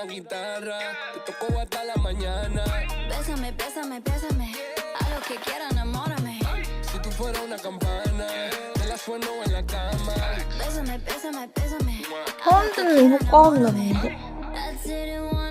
una guitarra, te toco hasta la mañana. Bésame, bésame, bésame, a lo que quiera, enamórame. Si tú fueras una campana, te la sueno en la cama. Bésame, bésame, bésame. 처음 듣는 효과음 나는데? I didn't want